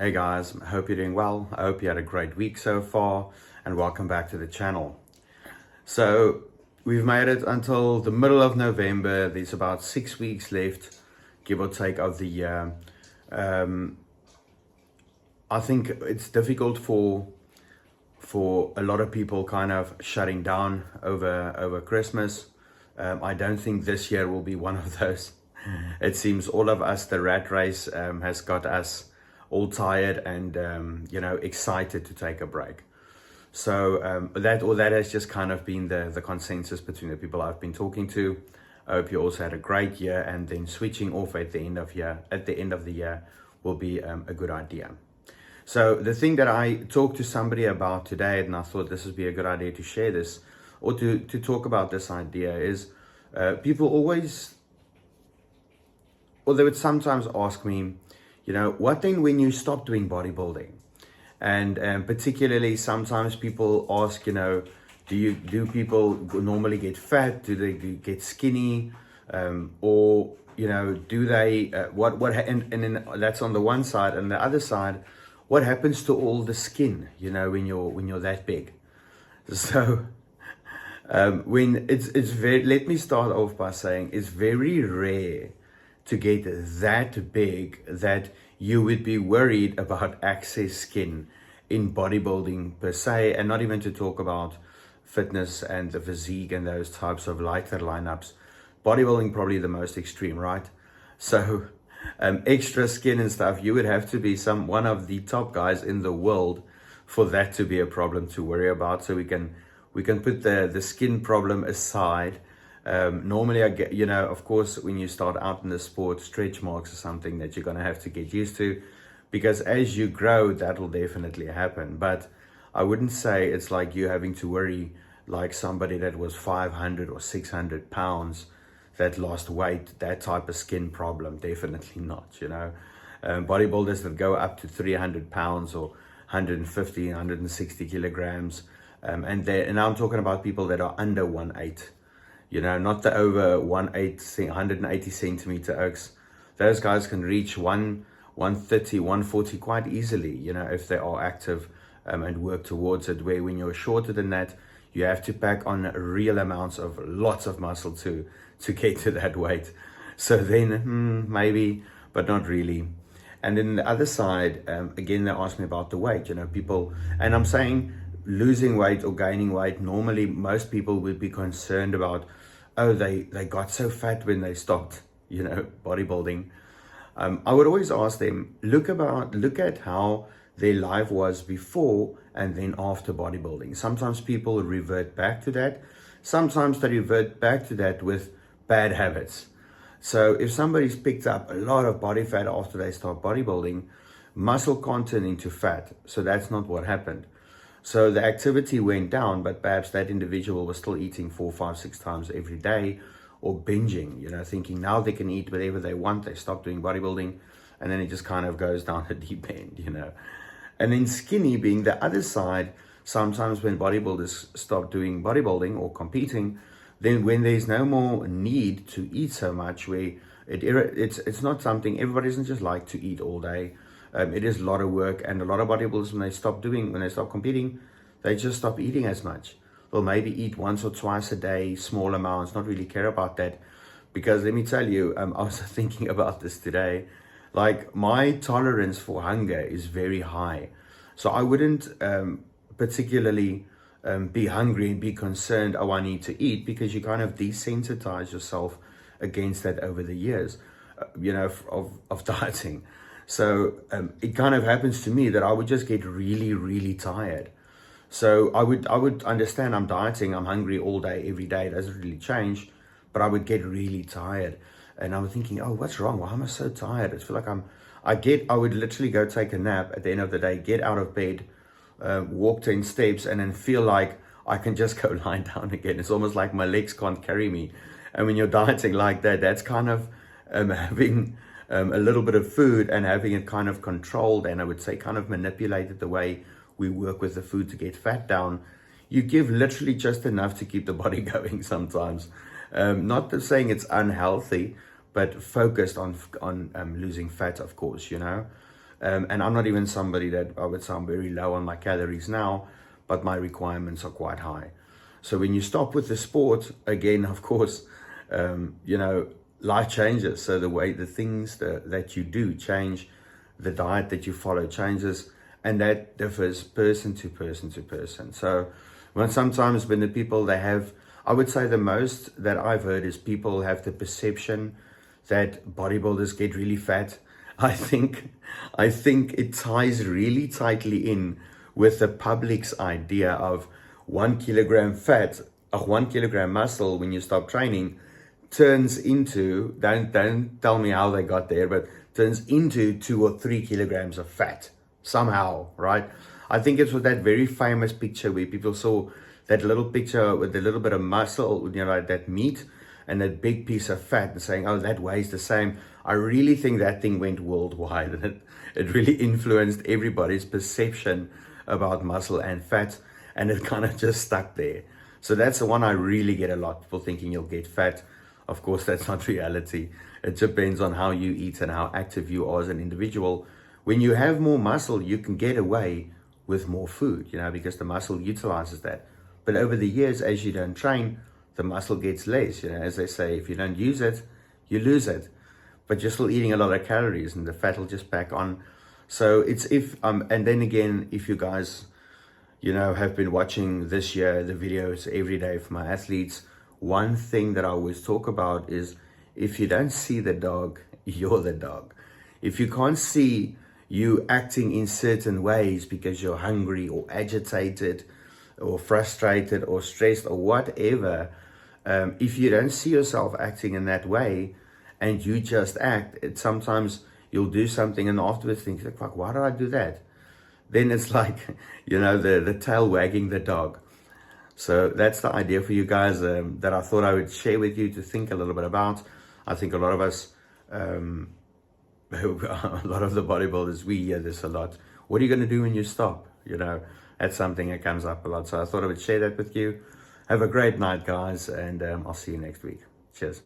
Hey guys, I hope you're doing well. I hope you had a great week so far and welcome back to the channel. So we've made it until the middle of November. There's about 6 weeks left, give or take, of the year. I think it's difficult for a lot of people kind of shutting down over Christmas. I don't think this year will be one of those. It seems all of us, the rat race has got us all tired and excited to take a break. So that has just kind of been the consensus between the people I've been talking to. I hope you also had a great year, and then switching off at the end of the year will be a good idea. So the thing that I talked to somebody about today, and I thought this would be a good idea to share this, or to talk about this idea, is people always, or they would sometimes ask me, what then when you stop doing bodybuilding? And particularly sometimes people ask, do people normally get fat? Do they get skinny? Or do they and then that's on the one side, and the other side, what happens to all the skin, when you're that big? So when it's very, let me start off by saying it's very rare to get that big that you would be worried about excess skin in bodybuilding per se, and not even to talk about fitness and the physique and those types of lighter lineups. Bodybuilding probably the most extreme, right? So extra skin and stuff, you would have to be one of the top guys in the world for that to be a problem to worry about. So we can put the skin problem aside. Normally I get, of course, when you start out in the sport, stretch marks are something that you're going to have to get used to, because as you grow, that will definitely happen. But I wouldn't say it's like you having to worry like somebody that was 500 or 600 pounds that lost weight, that type of skin problem. Definitely not, bodybuilders that go up to 300 pounds or 150, 160 kilograms. And I'm talking about people that are under 1.8. Not the over 180 centimeter oaks. Those guys can reach 130, 140 quite easily, if they are active and work towards it. Where when you're shorter than that, you have to pack on real amounts of lots of muscle to get to that weight. So then maybe, but not really. And then the other side, again, they ask me about the weight, people, and I'm saying losing weight or gaining weight, normally most people would be concerned about, oh, they got so fat when they stopped, bodybuilding. I would always ask them, look at how their life was before and then after bodybuilding. Sometimes people revert back to that. Sometimes they revert back to that with bad habits. So if somebody's picked up a lot of body fat after they start bodybuilding, muscle can't turn into fat. So that's not what happened. So the activity went down, but perhaps that individual was still eating 4, 5, 6 times every day, or binging, thinking now they can eat whatever they want. They stop doing bodybuilding, and then it just kind of goes down a deep end, And then skinny being the other side. Sometimes when bodybuilders stop doing bodybuilding or competing, then when there's no more need to eat so much, where it's not something, everybody doesn't just like to eat all day. It is a lot of work, and a lot of bodybuilders, when they stop competing, they just stop eating as much. They'll maybe eat once or twice a day, small amounts, not really care about that. Because let me tell you, I was thinking about this today, like my tolerance for hunger is very high. So I wouldn't particularly be hungry and be concerned, oh, I need to eat, because you kind of desensitize yourself against that over the years, of dieting. So it kind of happens to me that I would just get really, really tired. So I would understand I'm dieting, I'm hungry all day, every day, it doesn't really change, but I would get really tired. And I was thinking, oh, what's wrong? Why am I so tired? I feel like I would literally go take a nap at the end of the day, get out of bed, walk 10 steps, and then feel like I can just go lie down again. It's almost like my legs can't carry me. And when you're dieting like that, that's kind of having a little bit of food and having it kind of controlled, and I would say kind of manipulated the way we work with the food to get fat down. You give literally just enough to keep the body going sometimes. Not saying it's unhealthy, but focused on losing fat, of course, And I'm not even somebody that I would say I'm very low on my calories now, but my requirements are quite high. So when you stop with the sport, again, of course, life changes. So the things that you do change, the diet that you follow changes, and that differs person to person to person. So sometimes when the people they have, I would say the most that I've heard is people have the perception that bodybuilders get really fat. I think it ties really tightly in with the public's idea of 1 kilogram fat, 1 kilogram muscle when you stop training turns into, don't tell me how they got there, but turns into 2 or 3 kilograms of fat somehow, right? I think it's with that very famous picture where people saw that little picture with a little bit of muscle, like that meat and that big piece of fat, and saying, oh, that weighs the same. I really think that thing went worldwide, and it really influenced everybody's perception about muscle and fat, and it kind of just stuck there. So that's the one I really get a lot. People thinking you'll get fat. Of course, that's not reality. It depends on how you eat and how active you are as an individual. When you have more muscle, you can get away with more food, because the muscle utilizes that. But over the years, as you don't train, the muscle gets less. As they say, if you don't use it, you lose it. But you're still eating a lot of calories, and the fat will just pack on. So it's and then again, if you guys, have been watching this year the videos every day for my athletes, one thing that I always talk about is if you don't see the dog, you're the dog. If you can't see you acting in certain ways because you're hungry or agitated or frustrated or stressed or whatever, if you don't see yourself acting in that way and you just act, sometimes you'll do something and afterwards think, fuck, why did I do that? Then it's like, the tail wagging the dog. So that's the idea for you guys that I thought I would share with you to think a little bit about. I think a lot of us, a lot of the bodybuilders, we hear this a lot. What are you going to do when you stop? That's something that comes up a lot. So I thought I would share that with you. Have a great night, guys, and I'll see you next week. Cheers.